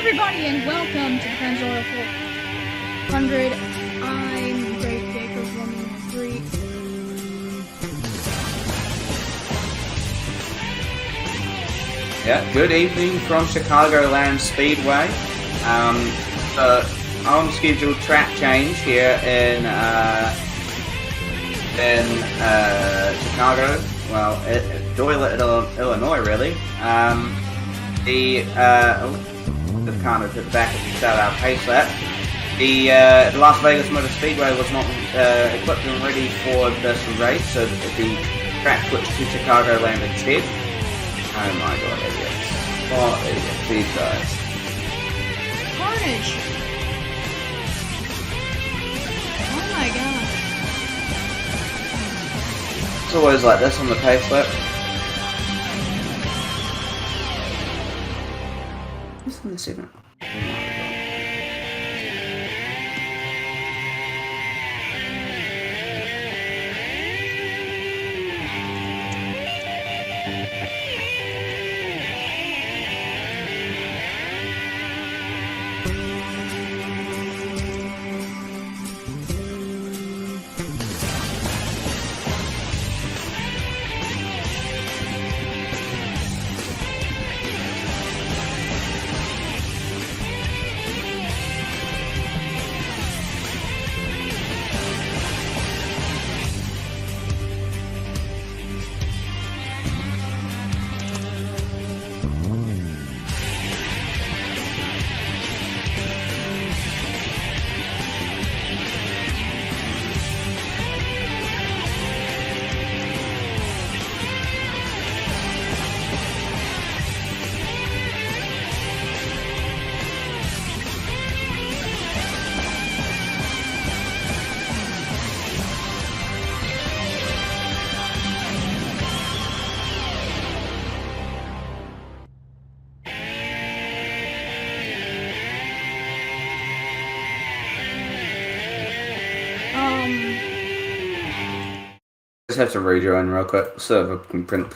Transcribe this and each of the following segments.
everybody, and welcome to the Pennzoil 400. I'm Great Jacobs 113. Yeah, good evening from Chicagoland Speedway. The on-schedule track change here in Chicago. Well, Doyle, Illinois, really. The kind of at the back of the start our pace lap. The Las Vegas Motor Speedway was not equipped and ready for this race, so the track switched to Chicagoland instead. Oh my god, idiots. What idiots, these guys. Carnage! Oh my god. It's always like this on the pace lap. What's in the 7? Oh my god. Just have to rejoin real quick so I can print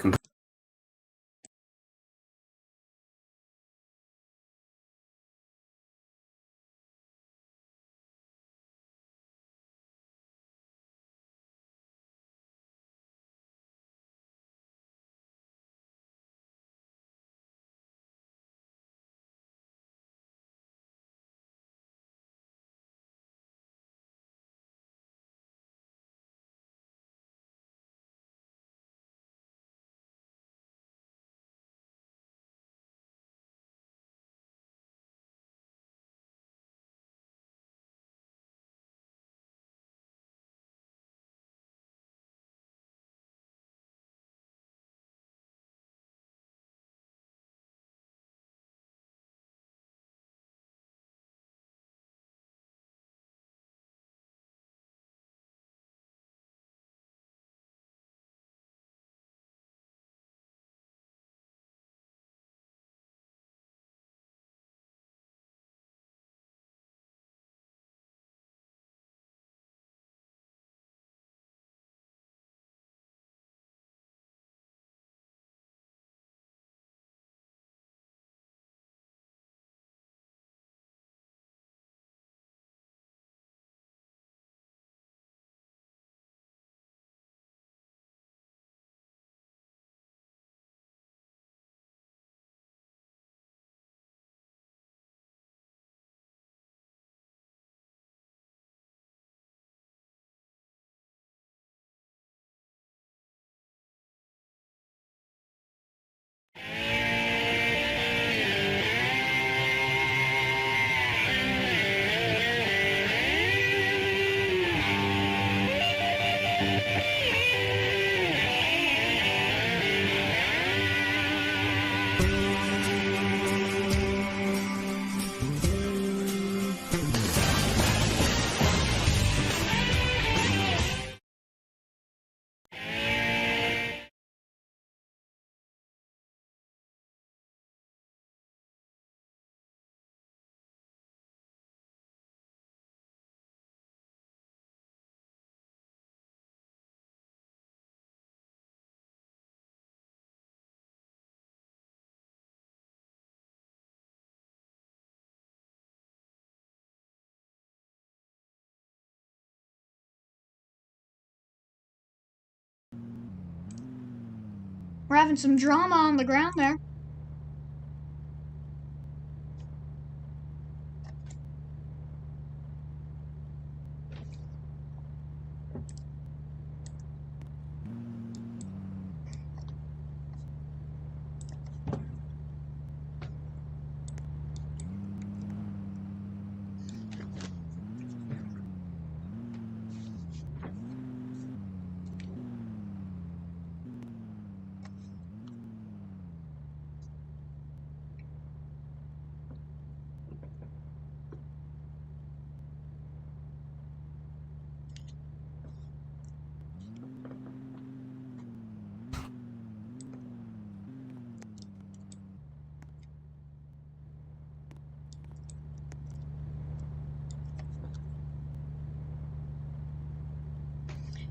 We're having some drama on the ground there.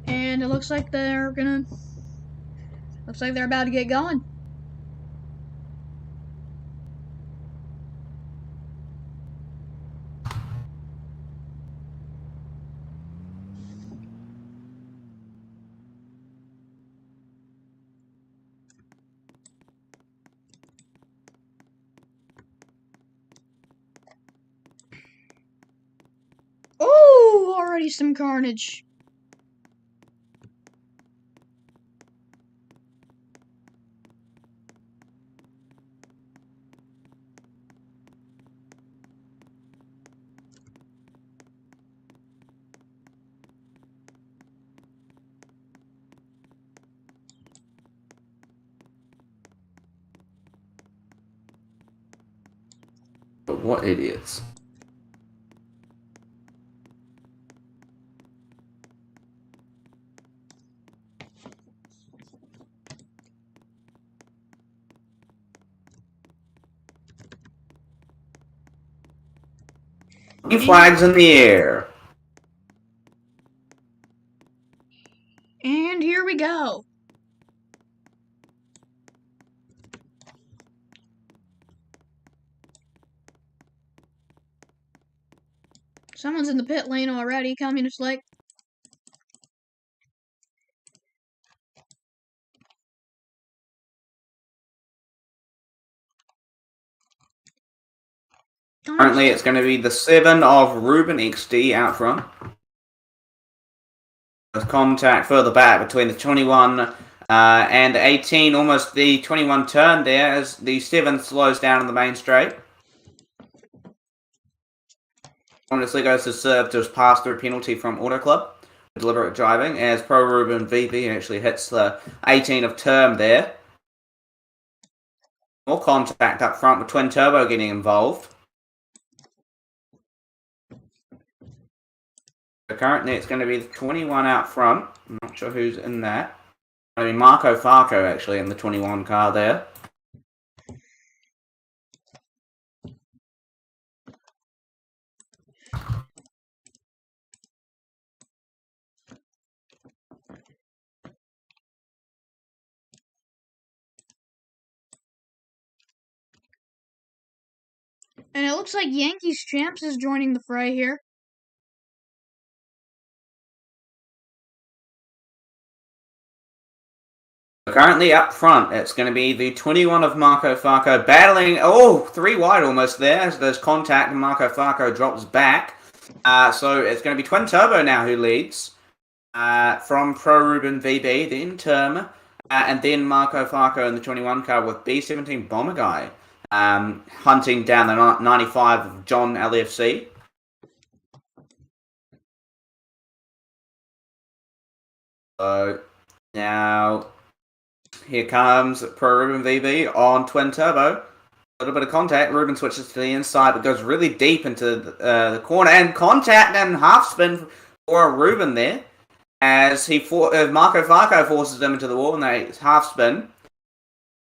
And it looks like they're about to get going. Oh, already some carnage. But what idiots. Flags in the air. And here we go. Someone's in the pit lane already, Communist like. Currently, it's going to be the 7 of Ruben XD out front. There's contact further back between the 21 and 18, almost the 21 turn there as the 7 slows down in the main straight. Honestly goes to serve to his pass-through penalty from Auto Club. Deliberate driving as Pro Ruben VV actually hits the 18 of term there. More contact up front with Twin Turbo getting involved. So currently it's going to be the 21 out front. I'm not sure who's in that. I mean, Marco Farco actually in the 21 car there. And it looks like Yankees Champs is joining the fray here. Currently up front, it's going to be the 21 of Marco Farco battling, 3 wide almost there as there's contact and Marco Farco drops back. So it's going to be Twin Turbo now who leads from Pro Ruben VB, then Term, and then Marco Farco in the 21 car with B17 Bomber Guy hunting down the 95 of John LFC. So now here comes Pro Ruben VB on Twin Turbo. A little bit of contact. Ruben switches to the inside, but goes really deep into the corner. And contact and half spin for Ruben there. As Marco Farco forces him into the wall and they half spin.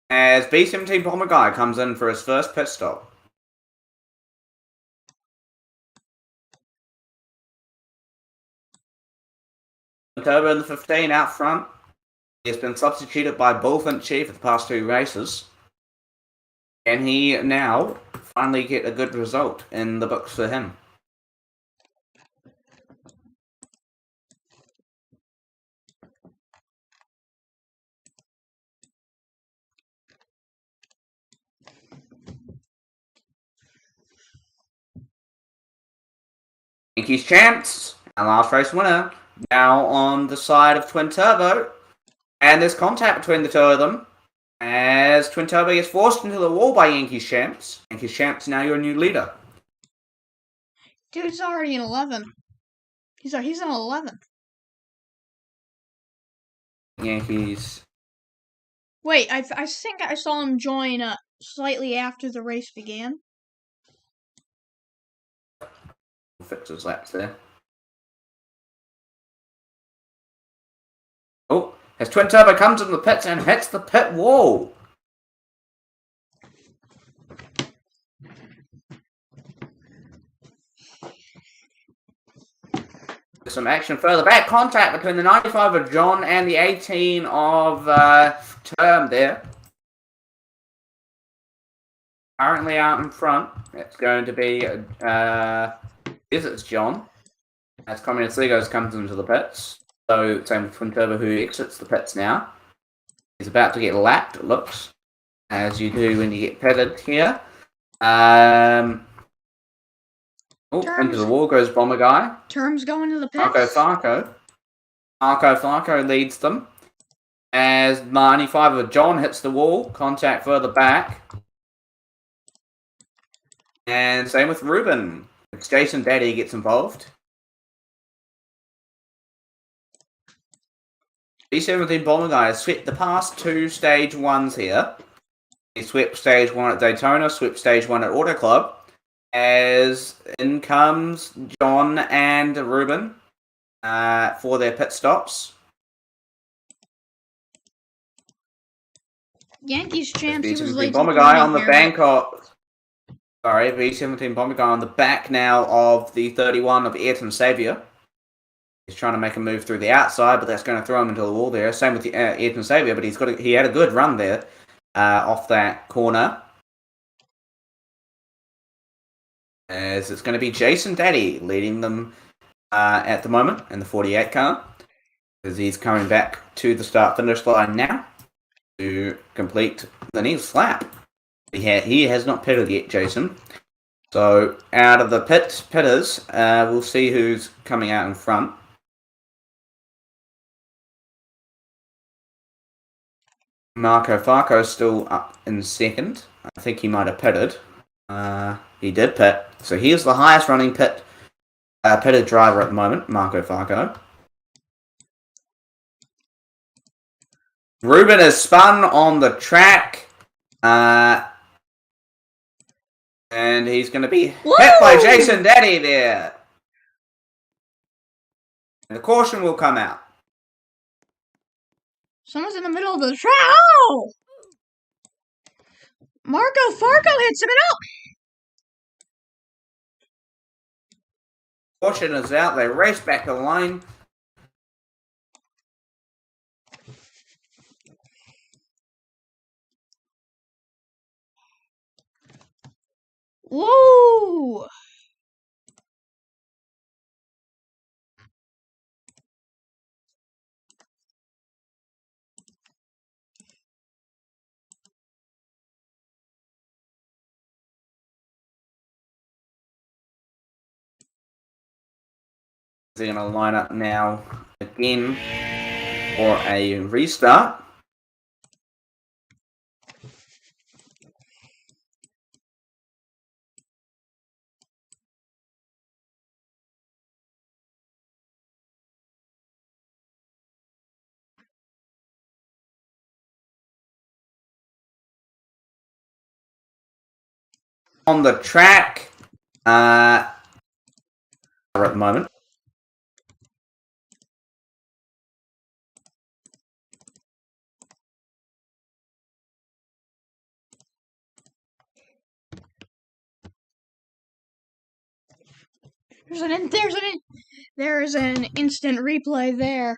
As B17 Bomber Guy comes in for his first pit stop. Turbo in the 15 out front. He has been substituted by Bullfinch for the past 2 races. Can he now finally get a good result in the books for him? Yankees champs, our last race winner, now on the side of Twin Turbo. And there's contact between the two of them as Twin Turbo gets forced into the wall by Yankees champs. Yankees champs, now your new leader. Dude's already in 11. He's in 11th. Yankees. Wait, I think I saw him join slightly after the race began. Fix his laps there. Oh, as Twin Turbo comes into the pits and hits the pit wall. Some action further back. Contact between the 95 of John and the 18 of Term there. Currently out in front. It's going to be it's John. As Communist Legos comes into the pits. So same with Twin Turbo, who exits the pits now. He's about to get lapped, it looks, as you do when you get pitted here. Into the wall goes Bomber Guy. Term's going to the pits. Marco Farco leads them. As 95 of John hits the wall. Contact further back. And same with Ruben. It's Jason Daddy gets involved. B17 Bomber Guy has swept the past two stage ones here. He swept stage one at Daytona, swept stage one at Auto Club. As in comes John and Ruben for their pit stops. Yankees champs, he was late. Bomber Guy on the bank of... Sorry, B17 Bomber Guy on the back now of the 31 of Ayrton Xavier. He's trying to make a move through the outside, but that's going to throw him into the wall there. Same with the, Ayrton Xavier, but he had a good run there off that corner. As it's going to be Jason Daddy leading them at the moment in the 48 car. As he's coming back to the start-finish line now to complete the next lap. He has not pitted yet, Jason. So out of the pitters, we'll see who's coming out in front. Marco Farco's still up in second. I think he might have pitted. He did pit. So he is the highest running pitted driver at the moment, Marco Farco. Ruben is spun on the track. And he's going to be hit by Jason Daddy there. And the caution will come out. Someone's in the middle of the track. Oh! Marco Farco hits him out. Caution is out. They race back the line. Whoa! They're going to line up now again for a restart. On the track at the moment. There's an instant replay there.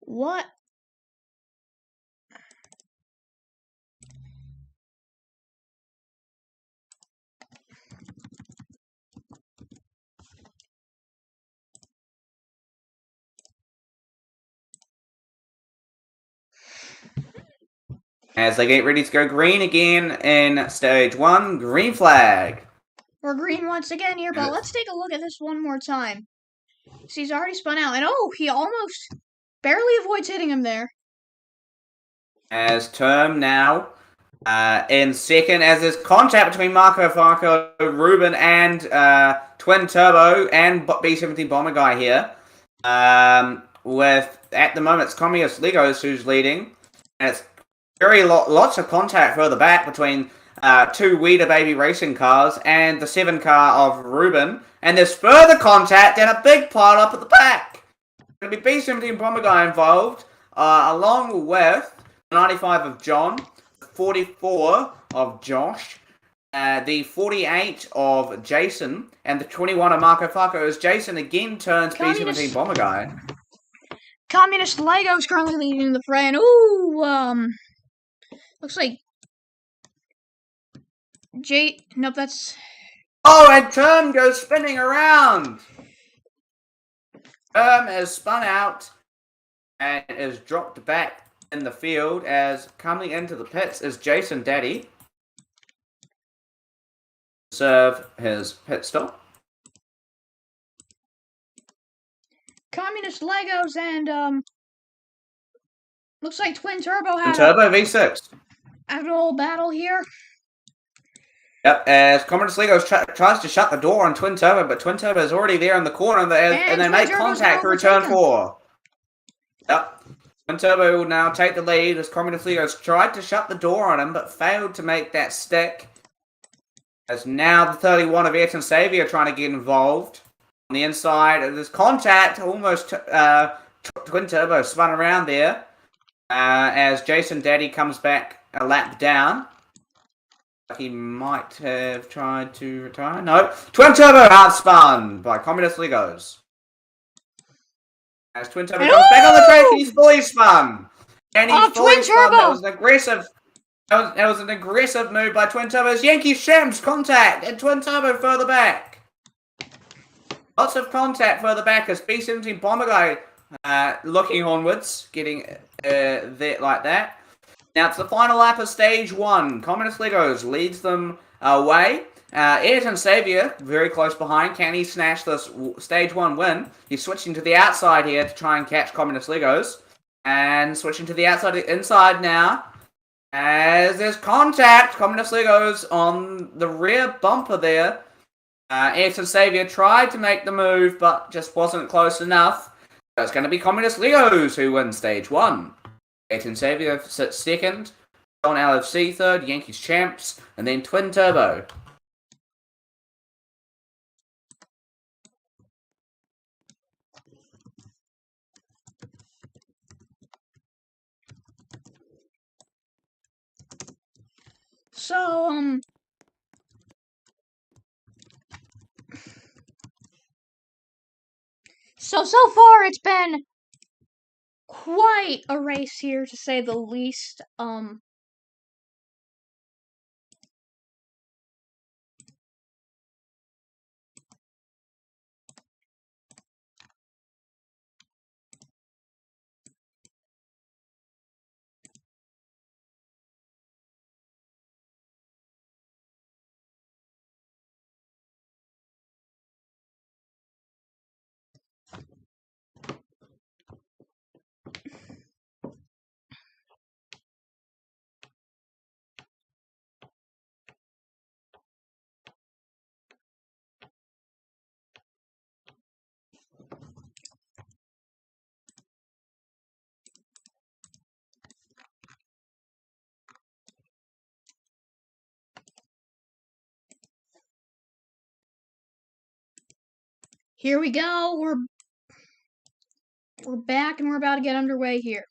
What? As they get ready to go green again in stage 1, green flag. We're green once again here, but let's take a look at this one more time. See, he's already spun out, and oh, he almost barely avoids hitting him there. As Term now in second, as there's contact between Marco Farco, Ruben, and Twin Turbo and B-17 Bomber Guy here. With, at the moment, it's Communist Legos who's leading. And it's lots of contact further back between two Weeder Baby racing cars and the 7 car of Ruben. And there's further contact and a big pile up at the back. There's going to be B-17 Bomber Guy involved, along with the 95 of John, the 44 of Josh, the 48 of Jason, and the 21 of Marco Farco, as Jason again turns B-17 Bomber Guy. Communist Lego's currently leading the fray, and ooh, looks like nope, that's... Oh, and Term goes spinning around! Term is spun out and is dropped back in the field, as coming into the pits is Jason Daddy. Serve his pit stop. Communist Legos and looks like Twin Turbo had Turbo V6. Had a little battle here. Yep, as Communist Legos tries to shut the door on Twin Turbo, but Twin Turbo is already there in the corner, and they make contact through turn 4. Yep. Twin Turbo will now take the lead as Communist Legos tried to shut the door on him, but failed to make that stick. As now the 31 of Ayrton Savior trying to get involved. On the inside, there's contact, almost Twin Turbo spun around there. As Jason Daddy comes back a lap down. He might have tried to retire. No. Twin Turbo hard spun by Communist Legos. As Twin Turbo comes back on the track, he's fully spun. And he's fully spun. That was an aggressive... That was an aggressive move by Twin Turbo's Yankee Shams contact, and Twin Turbo further back. Lots of contact further back as B-17 Bomber Guy looking onwards, getting there like that. Now it's the final lap of stage 1. Communist Legos leads them away. Ayrton Savior, very close behind. Can he snatch this stage 1 win? He's switching to the outside here to try and catch Communist Legos. And switching to the outside, inside now. As there's contact, Communist Legos on the rear bumper there. Ayrton Savior tried to make the move, but just wasn't close enough. So it's going to be Communist Legos who win stage 1. Ayrton Savior sits second, John LFC third, Yankees champs, and then Twin Turbo. So far it's been quite a race here, to say the least. Here we go. We're back and we're about to get underway here.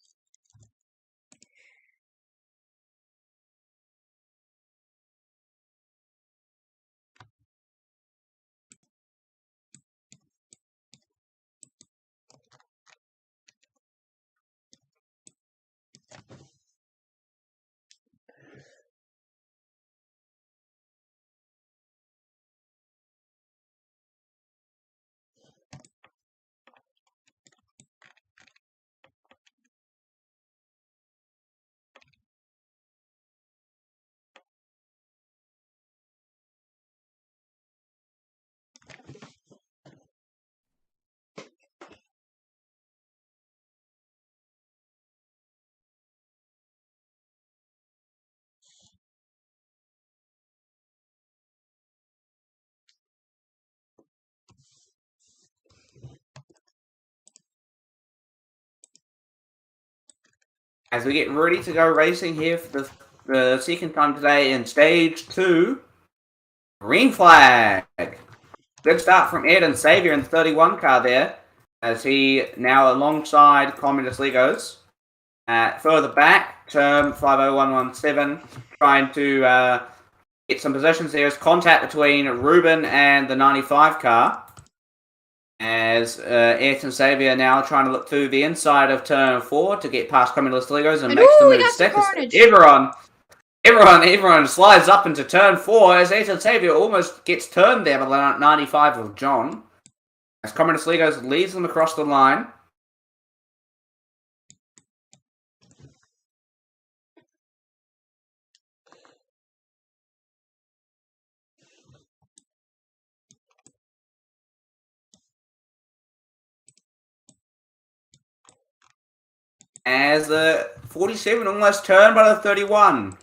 as we get ready to go racing here for the second time today in stage 2. Green flag. Good start from Ed and Xavier in the 31 car there, as he now alongside Communist Legos. Further back, term 50117, trying to get some positions. There's contact between Ruben and the 95 car, as Ed and Xavier now trying to look through the inside of turn 4 to get past Communist Legos and makes the move second. Everyone slides up into turn 4 as Ethan Xavier almost gets turned there by the 95 of John. As Communist Legos leads them across the line. As the 47 almost turned by the 31.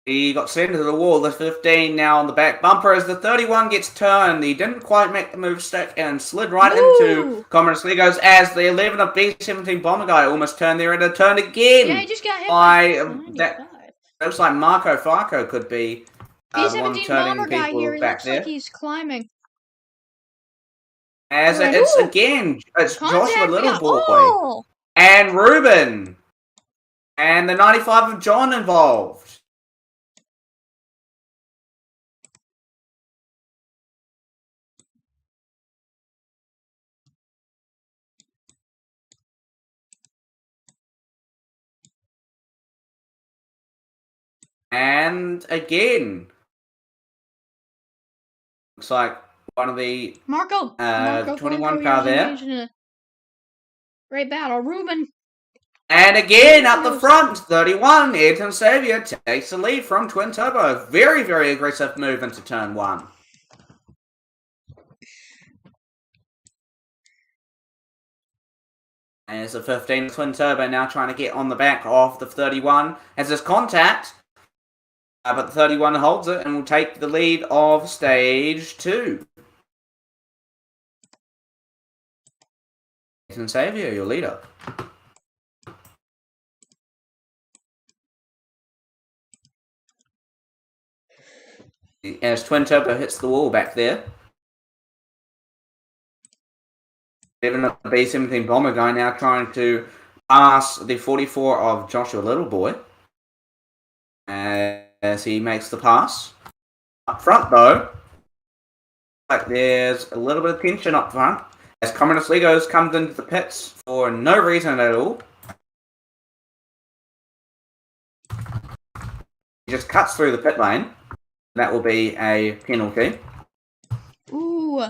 He got sent into the wall. The 15 now on the back bumper as the 31 gets turned. He didn't quite make the move stick and slid right into Communist Legos as the 11 of B-17 Bomber Guy almost turned there and it turned again. Yeah, he just got hit by that. Looks like Marco Farco could be B-17 Bomber Guy here. He looks like he's climbing. As it's Joshua Little Boy and Ruben and the 95 of John involved. And again, looks like one of the Marco 21 car there. Great battle, Ruben. And again, up the front, 31, Ayrton Xavier takes the lead from Twin Turbo. Very, very aggressive move into turn 1. As the 15 Twin Turbo now trying to get on the back of the 31. As there's contact, but the 31 holds it and will take the lead of stage 2. Ayrton Xavier, your leader. As Twin Turbo hits the wall back there. 7 of the B-17 Bomber Guy now trying to pass the 44 of Joshua Little Boy. As he makes the pass. Up front though, like there's a little bit of tension up front. As Communist Legos comes into the pits for no reason at all. He just cuts through the pit lane. That will be a penalty. Ooh.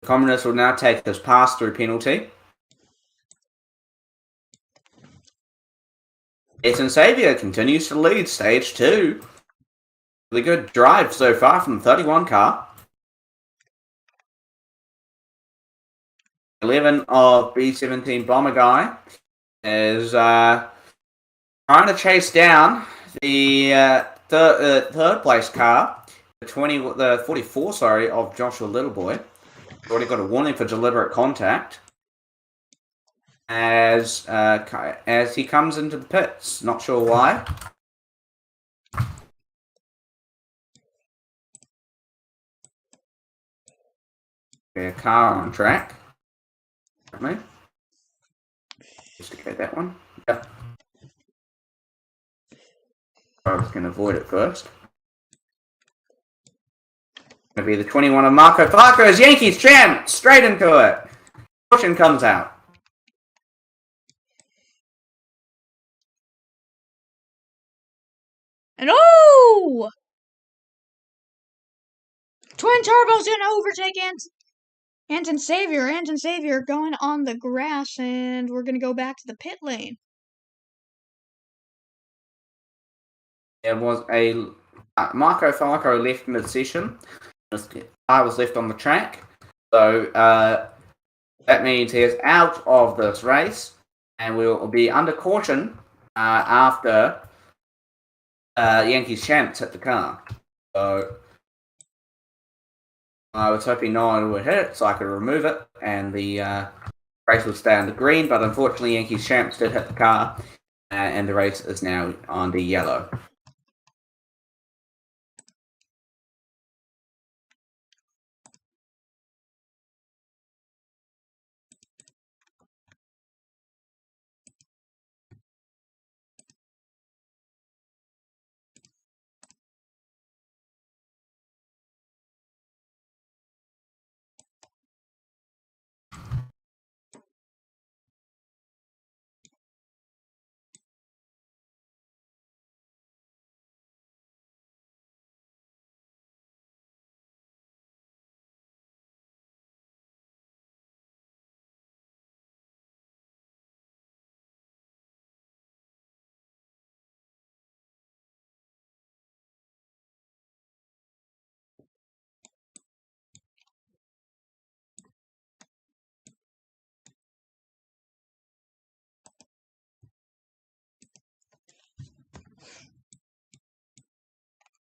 The Communists will now take this pass-through penalty. Ayrton Xavier continues to lead stage 2. Really good drive so far from the 31 car. 11 of B-17 Bomber Guy is trying to chase down the third place car, the 44, of Joshua Little Boy. Already got a warning for deliberate contact. As he comes into the pits, not sure why. A car on track. Just to get that one. Yep. I was going to avoid it first. Going to be the 21 of Marco Farco's Yankees champ. Straight into it. Caution comes out. And oh! Twin Turbo's gonna overtake Ayrton Xavier. Ayrton Xavier going on the grass, and we're gonna go back to the pit lane. There was a Marco Farco left mid-session. The car was left on the track. So that means he is out of this race and will be under caution after Yankees champs hit the car. So I was hoping no one would hit it so I could remove it and the race would stay under green, but unfortunately Yankees champs did hit the car and the race is now on the yellow.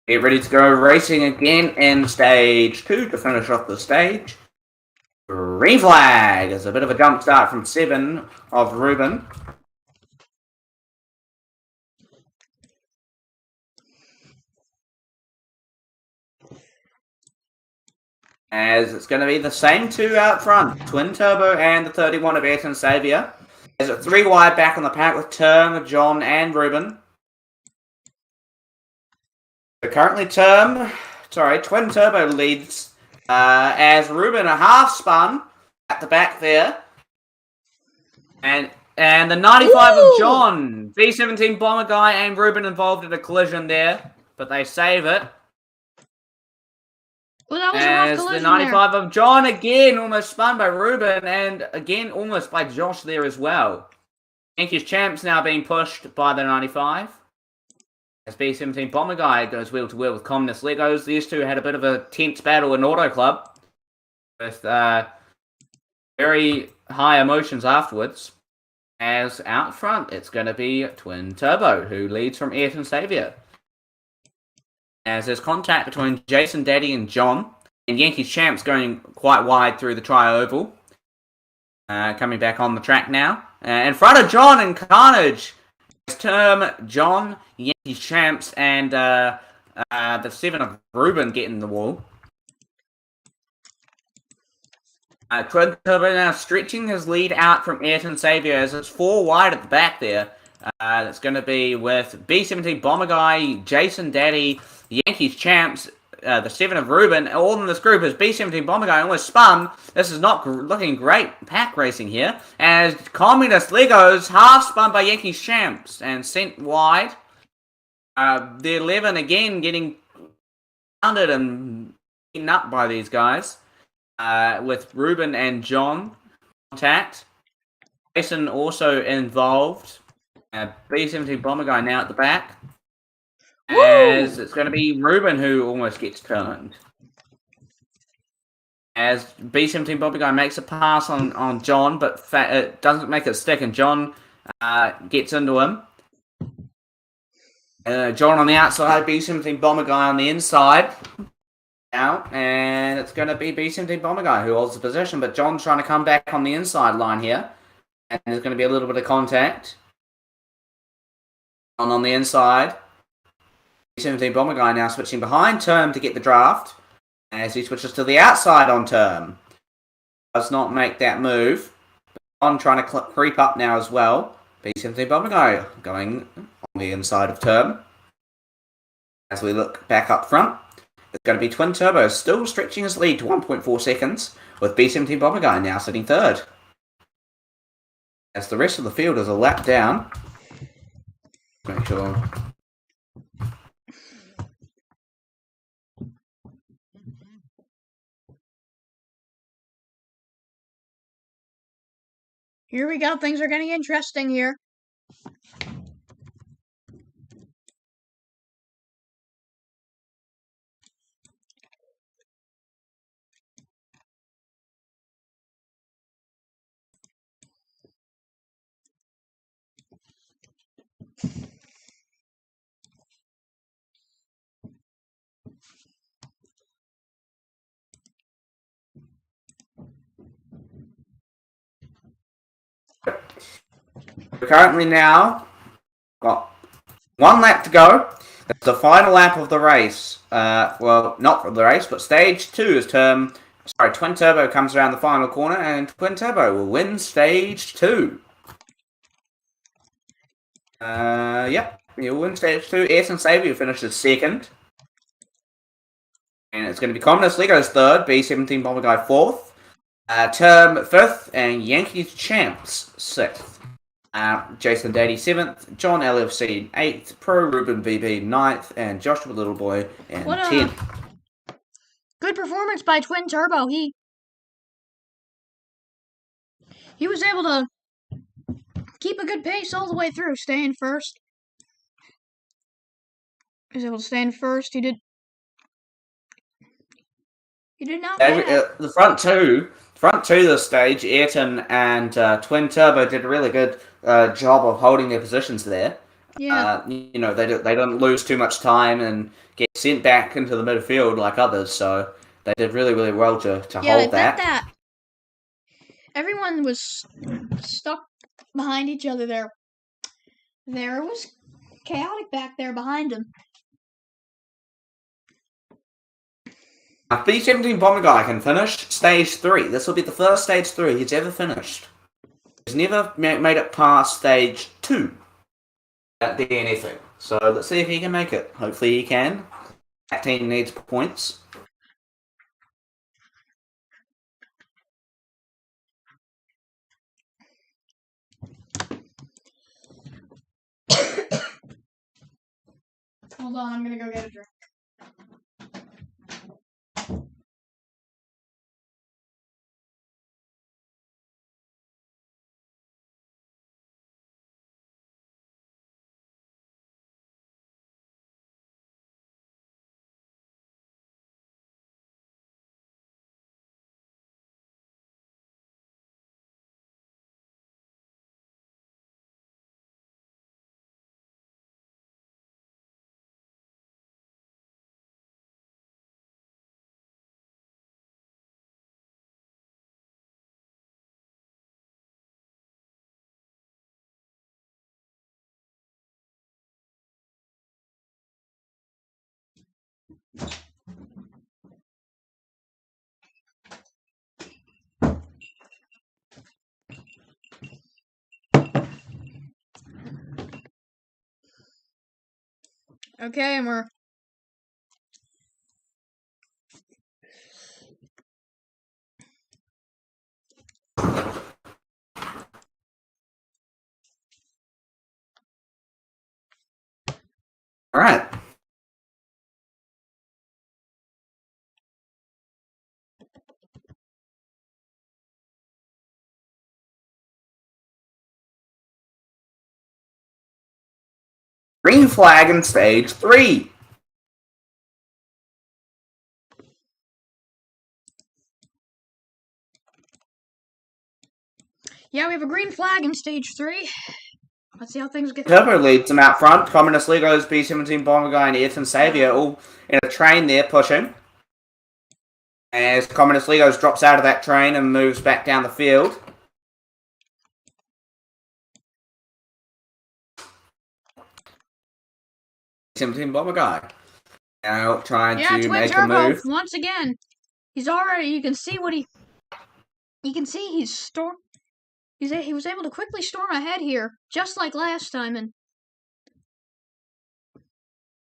Get ready to go racing again in stage 2 to finish off the stage. Green flag is a bit of a jump start from 7 of Ruben. As it's going to be the same two out front, Twin Turbo and the 31 of Ayrton Xavier. There's a 3 wide back on the pack with Term, John and Ruben. So currently Twin Turbo leads as Ruben a half spun at the back there. And the 95 of John, V17 Bomber Guy and Ruben involved in a collision there, but they save it. Well, that was a rough collision the 95 there. Of John again almost spun by Ruben and again almost by Josh there as well. Yankees champs now being pushed by the 95. As B17 Bomber Guy goes wheel to wheel with Communist Legos. These two had a bit of a tense battle in Auto Club with very high emotions afterwards. As out front, it's going to be Twin Turbo, who leads from Ayrton Xavier. As there's contact between Jason Daddy and John, and Yankees champs going quite wide through the tri-oval. Coming back on the track now. In front of John and Carnage, Term, John, Yankees champs, and the 7 of Ruben getting the wall. Twin Turbo now stretching his lead out from Ayrton Xavier as it's 4 wide at the back there. That's going to be with B17 Bomber Guy, Jason Daddy, Yankees champs, the 7 of Ruben. All in this group is B17 Bomber Guy almost spun. This is not looking great pack racing here. As Communist Legos half spun by Yankees champs and sent wide. The 11 again getting pounded and beaten up by these guys. With Ruben and John contact. Jason also involved. B17 Bomber Guy now at the back. Woo! As it's going to be Ruben who almost gets turned. As B17 Bomber Guy makes a pass on John, but it doesn't make it stick, and John gets into him. John on the outside, B17 Bomber Guy on the inside. Now, and it's going to be B17 Bomber Guy who holds the position, but John's trying to come back on the inside line here. And there's going to be a little bit of contact. On the inside. B17 Bomber Guy now switching behind Term to get the draft. As he switches to the outside on Term. Does not make that move. John trying to creep up now as well. B17 Bomber Guy going on the inside of Term. As we look back up front. It's going to be Twin Turbo still stretching his lead to 1.4 seconds, with B17 Bomber Guy now sitting third. As the rest of the field is a lap down. Make sure. Here we go. Things are getting interesting here. we're currently now got 1 lap to go. It's the final lap of the race. Well, not for the race, but stage 2 is Twin Turbo comes around the final corner, and Twin Turbo will win stage 2. Yep, he'll win stage 2. Ayrton Xavier finishes 2nd. And it's going to be Communist Legos 3rd, B17 Bomber Guy 4th, Term 5th, and Yankees Champs 6th. Jason Dady 7th, John LFC 8th, Pro Ruben BB 9th, and Joshua Littleboy in 10th. Good performance by Twin Turbo. He was able to keep a good pace all the way through, staying first. He was able to stay in first. He did not bad. The front two of the stage, Ayrton and Twin Turbo did a really good job of holding their positions there. Yeah. They didn't lose too much time and get sent back into the midfield like others, so they did really, really well to hold that. Everyone was stuck behind each other there. It was chaotic back there behind him. B17 Bomber Guy can finish stage 3. This will be the first stage 3 he's ever finished. He's never made it past stage 2 at anything. So let's see if he can make it. Hopefully he can. That team needs points. Hold on, I'm gonna go get a drink. Okay, and we're All right. Green flag in stage 3. we have a green flag in stage 3. Let's see how things get. Turbo leads them out front. Communist Legos, B17 Bomber Guy, and Ayrton Xavier all in a train there pushing. As Communist Legos drops out of that train and moves back down the field. B17 Bomber Guy now trying to make a move. Once again, he's already. You can see what he. You can see he was able to quickly storm ahead here, just like last time.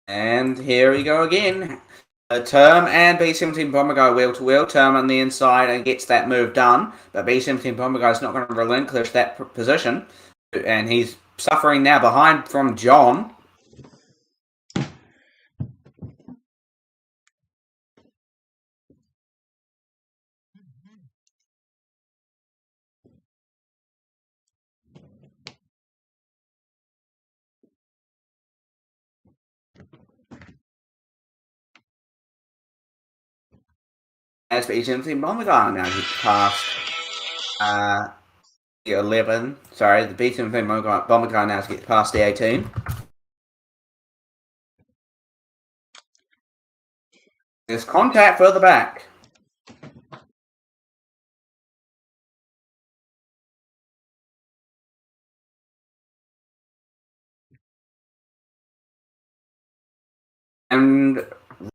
And here we go again. Term and B17 Bomber Guy wheel to wheel. Term on the inside and gets that move done. But B17 Bomber Guy is not going to relinquish that position. And he's suffering now behind from John. As B17 Bomber Guy now gets past the 11. Sorry, the B17 Bomber Guy now gets past the 18. There's contact further back.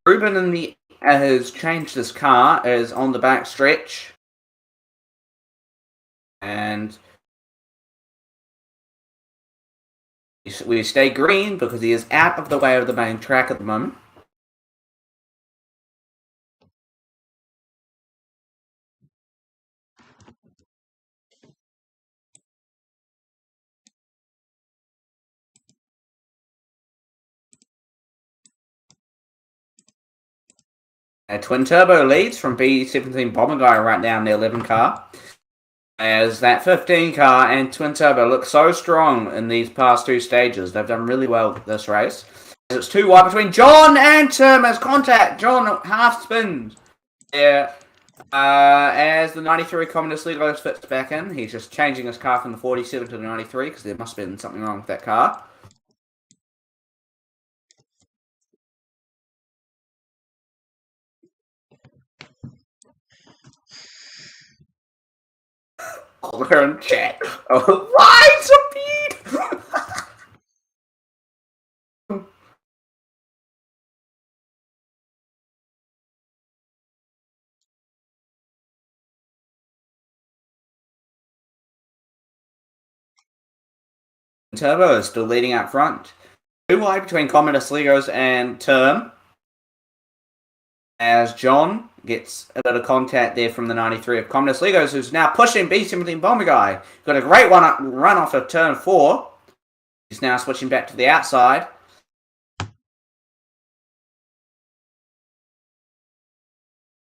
Ruben has changed his car, is on the back stretch. And we stay green because he is out of the way of the main track at the moment. Twin Turbo leads from B17 Bomber Guy right now in the 11 car. As that 15 car and Twin Turbo look so strong in these past two stages. They've done really well this race. It's too wide between John and Tim as contact. John half spins. Yeah. As the 93 Communist League fits back in, he's just changing his car from the 47 to the 93 because there must have been something wrong with that car. Oh, they're in chat. Oh, right, speed! Turbo is still leading out front. Too wide between Communist Legos and Term. As John gets a bit of contact there from the 93 of Communist Legos, who's now pushing B17 Bomber Guy. Got a great run off of turn 4. He's now switching back to the outside.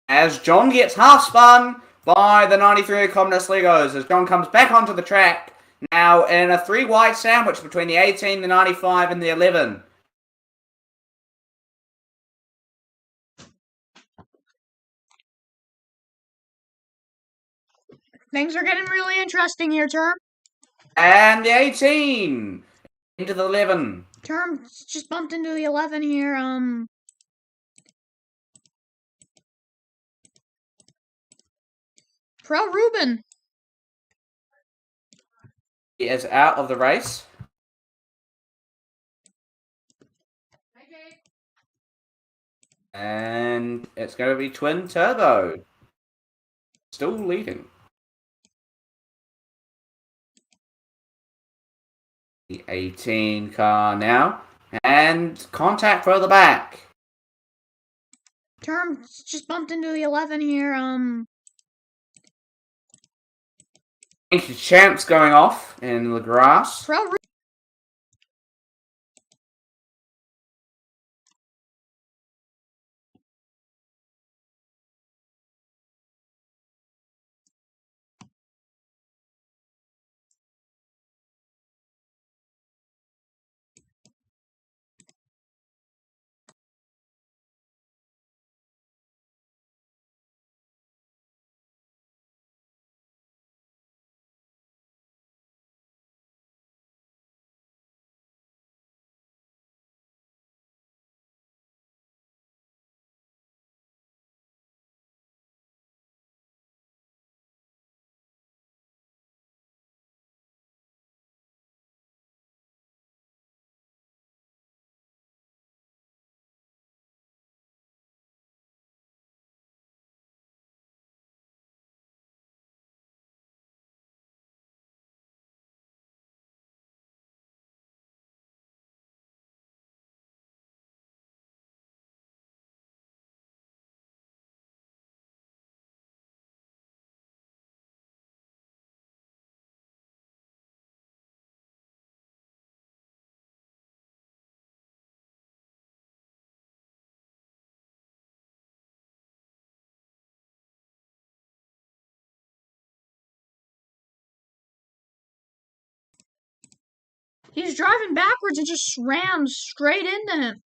As John gets half spun by the 93 of Communist Legos, as John comes back onto the track, now in a 3-wide sandwich between the 18, the 95, and the 11. Things are getting really interesting here, Term. And the 18 into the 11. Term just bumped into the 11 here. Pro Ruben. He is out of the race. And it's going to be Twin Turbo. Still leading. The 18 car now. And contact further back. Term just bumped into the 11 here. Champs going off in the grass. Pro Ruben. He's driving backwards and just rams straight into him.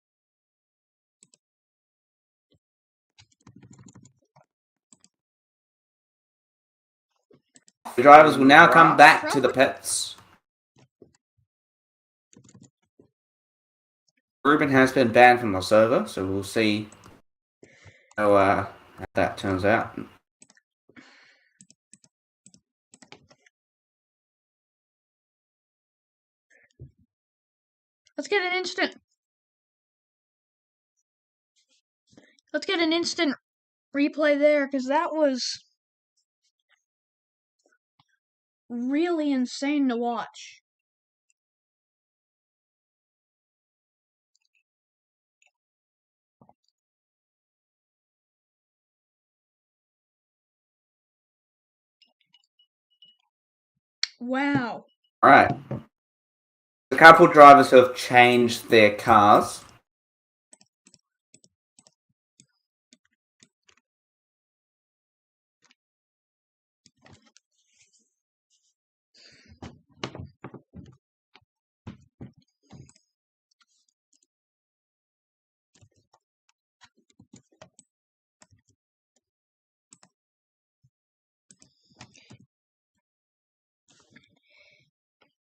The drivers will now come back to the pits. Ruben has been banned from the server, so we'll see how that turns out. Let's get an instant. Let's get an instant replay there, because that was really insane to watch. Wow. Alright. A couple drivers who have changed their cars.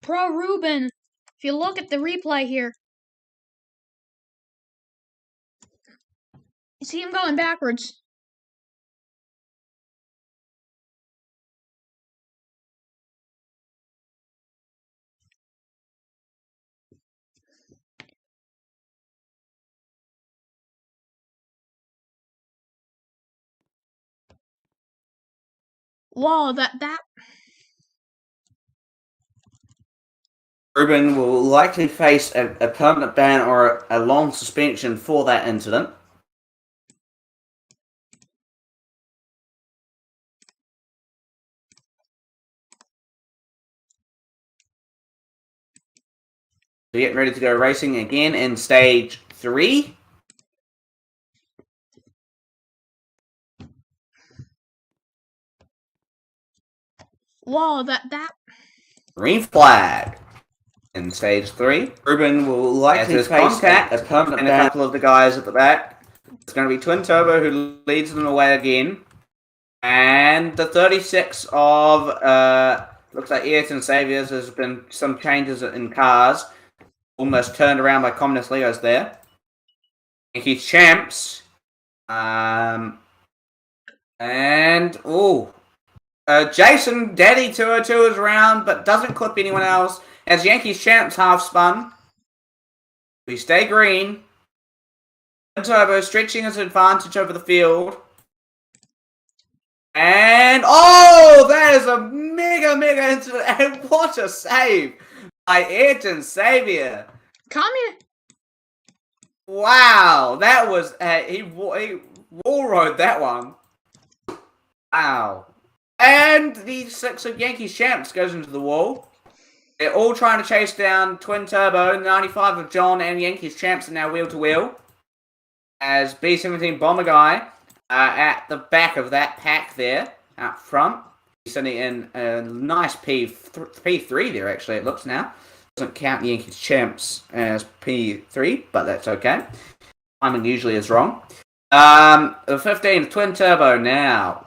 Pro Ruben, if you look at the replay here, you see him going backwards. Whoa, that Ruben will likely face a permanent ban or a long suspension for that incident. So getting ready to go racing again in stage 3. Whoa, that Green flag. In stage 3, Ruben will likely face contact a permanent ban. A couple of the guys at the back. It's going to be Twin Turbo who leads them away again. And the 36 of, looks like Ayrton Saviors, there's been some changes in cars. Almost turned around by Communist Legos there. Yankees champs. Jason Daddy 202 is around, but doesn't clip anyone else. As Yankees champs half spun. We stay green. Turbo stretching his advantage over the field. And that is a mega incident. And what a save by Ayrton Savior. Wow, that was he wall rode that one. Wow. And the 6 of Yankees champs goes into the wall. They're all trying to chase down Twin Turbo. 95 of John and Yankees champs are now wheel to wheel. As B-17 Bomber Guy at the back of that pack there, out front. He's sitting in a nice P3 there, actually, it looks now. Doesn't count Yankees champs as P3, but that's okay. Timing usually is wrong. The 15 Twin Turbo now.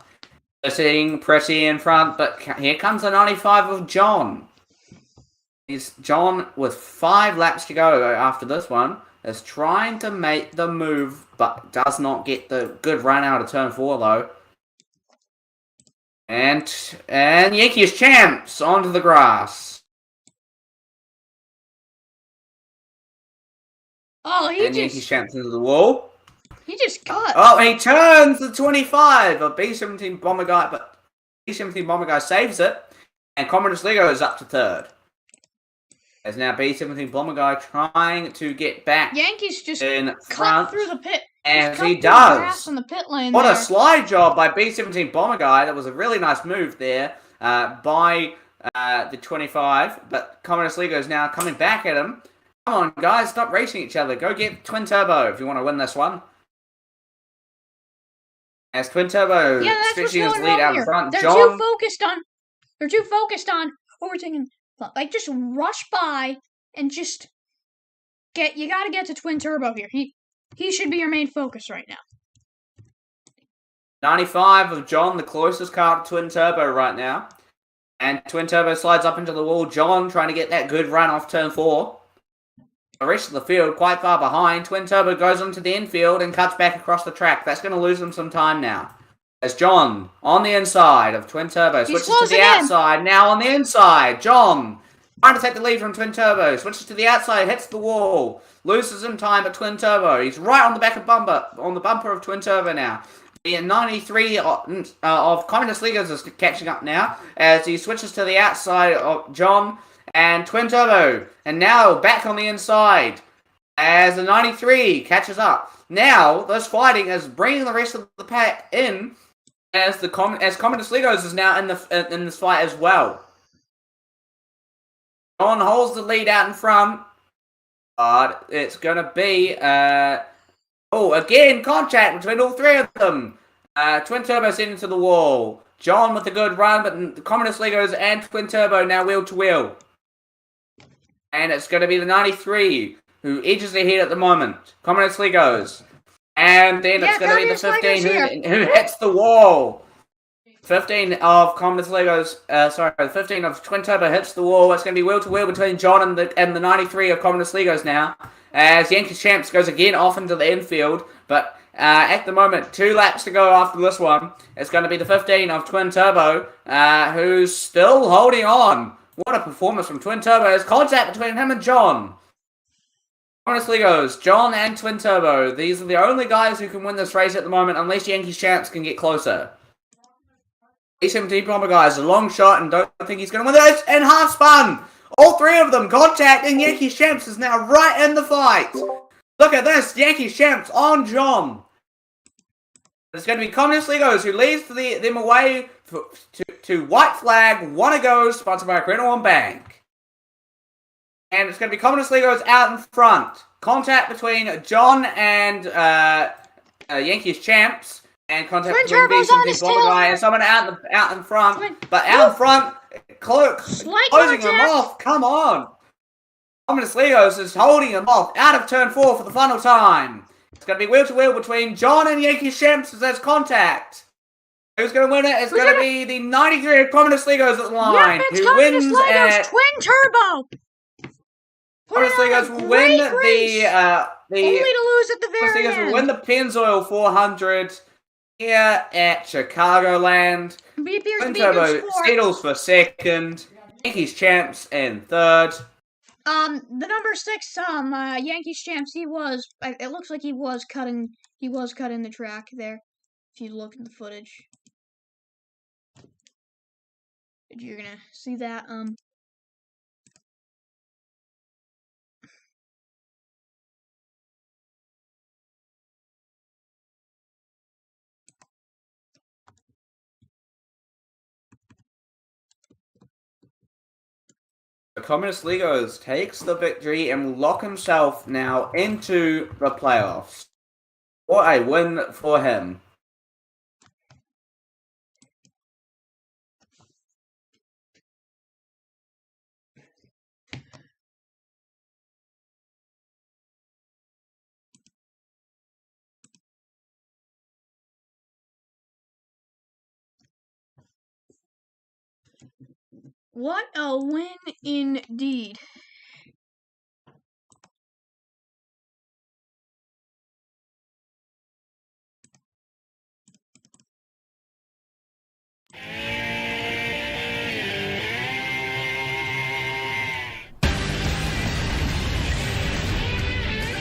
Sitting pretty in front, but here comes the 95 of John. Is John, with 5 laps to go after this one, is trying to make the move, but does not get the good run out of turn 4 though. And Yankees champs onto the grass. Yankees champs into the wall. He just got. Oh, he turns the 25 of B-17 Bomber Guy, but B-17 Bomber Guy saves it, and Communist Lego is up to 3rd. As now B-17 Bomber Guy trying to get back. Yankees just in front through the pit. As he does. In the pit lane what there. A slide job by B-17 Bomber Guy. That was a really nice move there by the 25. But Communist Lego is now coming back at him. Come on, guys, stop racing each other. Go get Twin Turbo if you want to win this one. As Twin Turbo stretching his lead out in front. They're too focused on overtaking. Like, just rush by and just you gotta get to Twin Turbo here. He should be your main focus right now. 95 of John, the closest car to Twin Turbo right now. And Twin Turbo slides up into the wall. John trying to get that good run off turn 4. The rest of the field quite far behind. Twin Turbo goes onto the infield and cuts back across the track. That's going to lose them some time now. As John on the inside of Twin Turbo switches to the outside. Now on the inside, John Trying to take the lead from Twin Turbo. Switches to the outside, hits the wall. Loses in time at Twin Turbo. He's right on the back of bumper of Twin Turbo now. The 93 of Communist Leaguers is catching up now as he switches to the outside of John and Twin Turbo. And now back on the inside as the 93 catches up. Now this fighting is bringing the rest of the pack in as Communist Legos is now in this fight as well. John holds the lead out in front, but it's going to be, again, contact between all three of them. Twin Turbo sent into the wall. John with a good run, but the Communist Legos and Twin Turbo now wheel to wheel. And it's going to be the 93 who edges ahead at the moment. Communist Legos. And then it's going to be the 15 who hits the wall. 15 of Communist Legos, the 15 of Twin Turbo hits the wall. It's going to be wheel to wheel between John and the 93 of Communist Legos now. As Yankees Champs goes again off into the infield. But at the moment, 2 laps to go after this one. It's going to be the 15 of Twin Turbo, who's still holding on. What a performance from Twin Turbo. There's contact between him and John. Communist Legos, John and Twin Turbo. These are the only guys who can win this race at the moment, unless Yankees Champs can get closer. E17 Bomber guys, a long shot and don't think he's going to win this. And half spun. All three of them contacting Yankees Champs is now right in the fight. Look at this. Yankees Champs on John. It's going to be Communist Legos who leads them away to White Flag. Wanna Go, sponsored by Credit One Bank. And it's going to be Communist Legos out in front. Contact between John and Yankees Champs. And contact between B17 Bomber guy and someone out in front. But out in front, closing them off. Come on. Communist Legos is holding them off out of turn 4 for the final time. It's going to be wheel to wheel between John and Yankees Champs as there's contact. Who's going to win it? It's going to be the 93 of Communist Legos at the line. Yep, who wins at Twin Turbo. Communist Legos will win the only to lose at the very end. Will win the Pennzoil 400 here at Chicagoland. Twin Turbo settles for second. Yankees Champs in third. The number 6, Yankees Champs, it looks like he was cutting the track there. If you look at the footage. You're gonna see that, The Communist Legos takes the victory and will lock himself now into the playoffs. What a win for him. what a win indeed.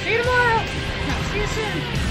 See you tomorrow. No, see you soon.